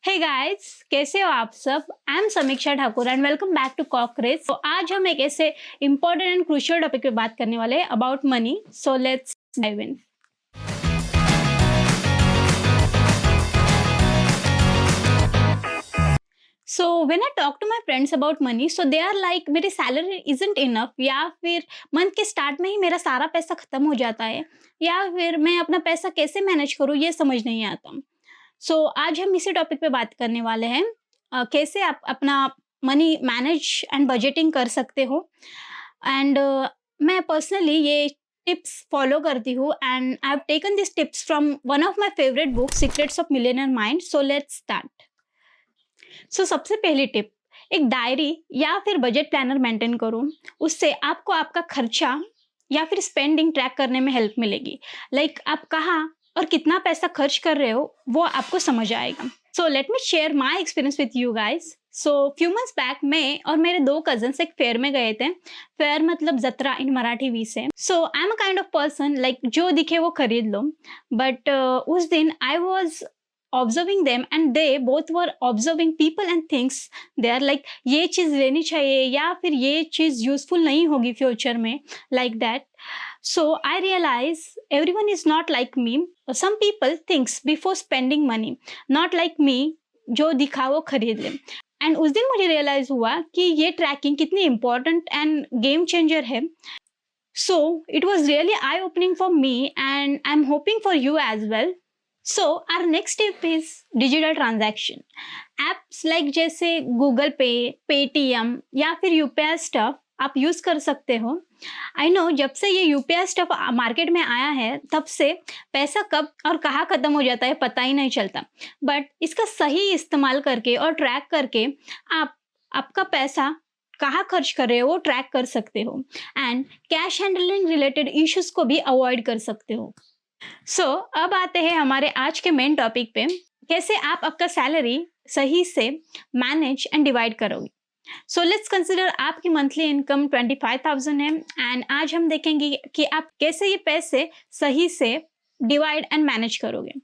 Hey guys, कैसे हो आप सब। I am Samiksha Thakur and welcome back to कॉकरेज। तो आज हम एक ऐसे इंपॉर्टेंट एंड क्रूशियल टॉपिक पे बात करने वाले हैं about money. So let's dive in. So when I talk to my friends about money, so they are like मेरी सैलरी इजंट इनफ, या फिर मंथ के स्टार्ट में ही मेरा सारा पैसा खत्म हो जाता है, या फिर मैं अपना पैसा कैसे मैनेज करूँ ये समझ नहीं आता। आज हम इसी टॉपिक पे बात करने वाले हैं। कैसे आप अपना मनी मैनेज एंड बजटिंग कर सकते हो। एंड मैं पर्सनली ये टिप्स फॉलो करती हूँ and I have taken this tips from one of my favourite book secrets of millionaire mind. So let's start. सबसे पहली टिप, एक डायरी या फिर बजट प्लानर मेंटेन करो। उससे आपको आपका खर्चा या फिर स्पेंडिंग ट्रैक करने में हेल्प मिलेगी। आप कहाँ और कितना पैसा खर्च कर रहे हो वो आपको समझ आएगा। Let me share my experience with you guys. Few months back मैं और मेरे दो कजन्स एक फेयर में गए थे। फेयर मतलब जत्रा इन मराठी वी से। I am a kind of person like जो दिखे वो खरीद लो। बट उस दिन I was observing them and they both were observing people and things. They are like ये चीज लेनी चाहिए या फिर ये चीज यूजफुल नहीं होगी फ्यूचर में, like that. I realize everyone is not like me. Some people thinks before spending money, not like me जो दिखा वो खरीद ले। एंड उस दिन मुझे रियलाइज हुआ कि ये ट्रैकिंग कितनी इंपॉर्टेंट एंड गेम चेंजर है। It was really eye opening for me and I'm hoping for you as well. Our next tip is digital transaction. Apps like जैसे गूगल पे, पेटीएम या फिर यूपीआई स्टफ आप use कर सकते हो। I know जब से ये यूपीआई स्टफ मार्केट में आया है तब से पैसा कब और कहाँ खत्म हो जाता है पता ही नहीं चलता। बट इसका सही इस्तेमाल करके और ट्रैक करके आप आपका पैसा कहाँ खर्च कर रहे हो वो ट्रैक कर सकते हो and cash handling related issues को भी अवॉइड कर सकते हो। अब आते हैं हमारे आज के मेन टॉपिक पे, कैसे आप आपका सैलरी सही से मैनेज एंड डिवाइड करोगे। लेट्स कंसिडर आपकी मंथली इनकम 25,000 है एंड आज हम देखेंगे कि आप कैसे ये पैसे सही से डिवाइड एंड मैनेज करोगे।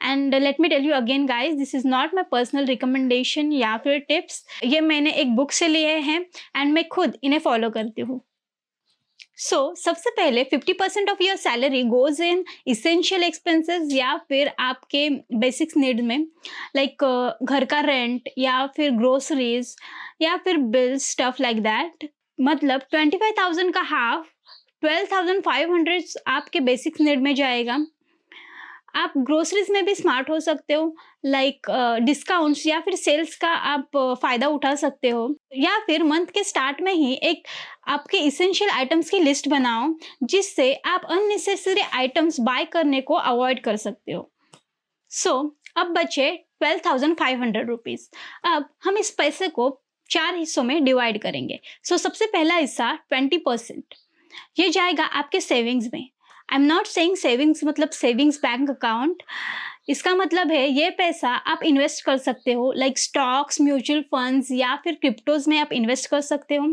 And let me tell you again guys, this is not my personal recommendation या फिर टिप्स, ये मैंने एक बुक से लिए हैं एंड मैं खुद इन्हें फॉलो करती हूँ। सबसे पहले 50% of your salary goes in essential expenses या फिर आपके बेसिक्स नीड में, लाइक घर का रेंट या फिर ग्रोसरीज या फिर बिल्स स्टफ लाइक दैट। मतलब 25,000 का हाफ 12,500 आपके बेसिक्स नीड में जाएगा। आप ग्रोसरीज में भी स्मार्ट हो सकते हो, लाइक डिस्काउंट्स या फिर सेल्स का आप फायदा उठा सकते हो, या फिर मंथ के स्टार्ट में ही एक आपके इसेंशियल आइटम्स की लिस्ट बनाओ जिससे आप अननेसेसरी आइटम्स बाय करने को अवॉइड कर सकते हो। अब बचे 12,500 रुपीज। अब हम इस पैसे को 4 हिस्सों में डिवाइड करेंगे। सबसे पहला हिस्सा 20%, ये जाएगा आपके सेविंग्स में। I am not saying savings मतलब सेविंग्स बैंक अकाउंट, इसका मतलब है ये पैसा आप इन्वेस्ट कर सकते हो, लाइक स्टॉक्स, म्यूचुअल फंड्स या फिर क्रिप्टोज में आप इन्वेस्ट कर सकते हो।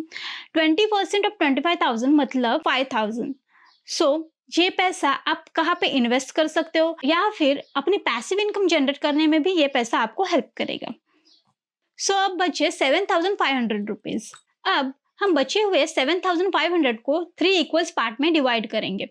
20% ऑफ 25,000 मतलब 5,000। ये पैसा आप कहाँ पे इन्वेस्ट कर सकते हो या फिर अपनी पैसिव इनकम जनरेट करने में भी ये पैसा आपको हेल्प करेगा। अब बचे 7,500 रुपीज। अब हम बचे हुए 7,500 को 3 इक्वल्स पार्ट में डिवाइड करेंगे,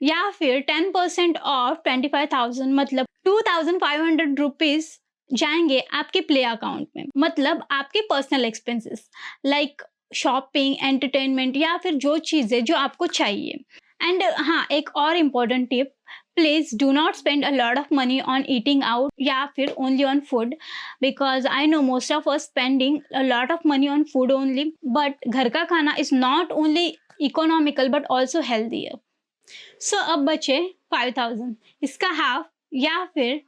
या फिर 10% ऑफ 25,000 मतलब 2,500 रुपीज जाएंगे आपके प्ले अकाउंट में, मतलब आपके personal expenses like shopping, entertainment या फिर जो चीजें जो आपको चाहिए। एंड हाँ, एक और important tip, please do not spend a lot of money on eating out या फिर only on food, because I know most of us spending a lot of money on food only, but घर का खाना is not only economical but also healthier. अब बचे 5,000, इसका half या फिर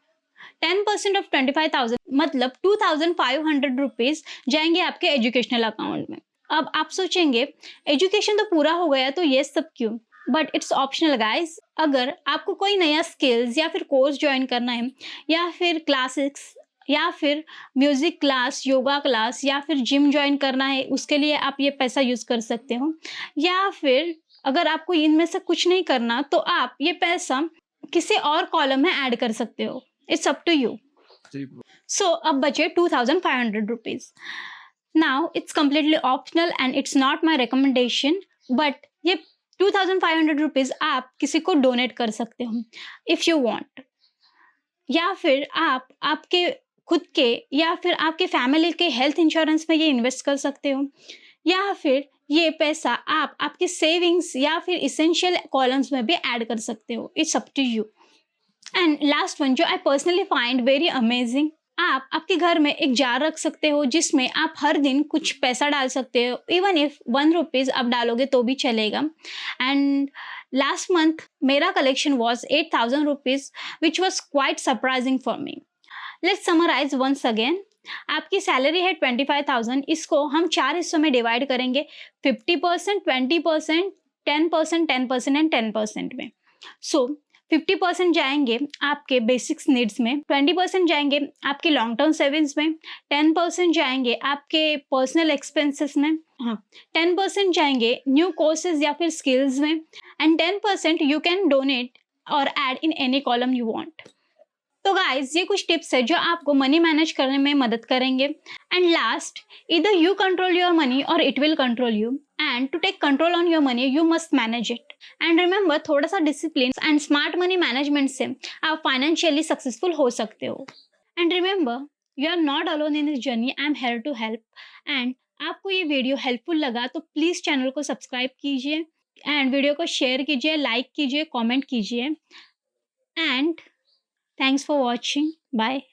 10% ऑफ 25,000 मतलब 2,500 रुपीज जाएंगे आपके एजुकेशनल अकाउंट में। अब आप सोचेंगे एजुकेशन तो पूरा हो गया तो ये सब क्यों, बट इट्स ऑप्शनल गाइस। अगर आपको कोई नया स्किल्स या फिर कोर्स ज्वाइन करना है या फिर क्लासेस या फिर म्यूजिक क्लास, योगा क्लास या फिर जिम ज्वाइन करना है, उसके लिए आप ये पैसा यूज कर सकते हो। या फिर अगर आपको इनमें से कुछ नहीं करना तो आप ये पैसा किसी और कॉलम में ऐड कर सकते हो। It's up to you. So अब बचे 2500 rupees. Now it's completely optional and it's not my recommendation, but ये 2500 रुपीज आप किसी को डोनेट कर सकते हो इफ़ यू वांट, या फिर आप आपके खुद के या फिर आपके फैमिली के हेल्थ इंश्योरेंस में ये इन्वेस्ट कर सकते हो, या फिर ये पैसा आप आपके सेविंग्स या फिर इसेंशियल कॉलम्स में भी ऐड कर सकते हो. It's up to you. And last one जो I personally find very amazing, आप आपके घर में एक जार रख सकते हो जिसमें आप हर दिन कुछ पैसा डाल सकते हो. इवन इफ 1 रुपीज आप डालोगे तो भी चलेगा. एंड लास्ट मंथ मेरा collection was 8,000 rupees which was quite surprising for me. Let's summarise once again. आपकी सैलरी है 25,000. इसको हम 4 हिस्सों में डिवाइड करेंगे, 50%, 20%, 10%, 10% एंड 10% में. सो 50% जाएंगे आपके बेसिक्स नीड्स में, 20% जाएंगे आपके लॉन्ग टर्म सेविंग्स में, 10% जाएंगे आपके पर्सनल एक्सपेंसेस में, हाँ 10% जाएंगे न्यू कोर्सेज या फिर स्किल्स में, एंड 10% यू कैन डोनेट और add in any column you want. तो गाइज ये कुछ टिप्स है जो आपको मनी मैनेज करने में मदद करेंगे. एंड लास्ट, इधर यू कंट्रोल योर मनी और it will control you. And to take control on your money you must manage it. And remember, थोड़ा सा discipline and smart money management से आप फाइनेंशियली सक्सेसफुल हो सकते हो. And remember, you are not alone in this journey. I am here to help. And आपको ये video helpful लगा तो प्लीज़ चैनल को सब्सक्राइब कीजिए एंड वीडियो को शेयर कीजिए, लाइक कीजिए, कॉमेंट कीजिए. And thanks for watching. Bye.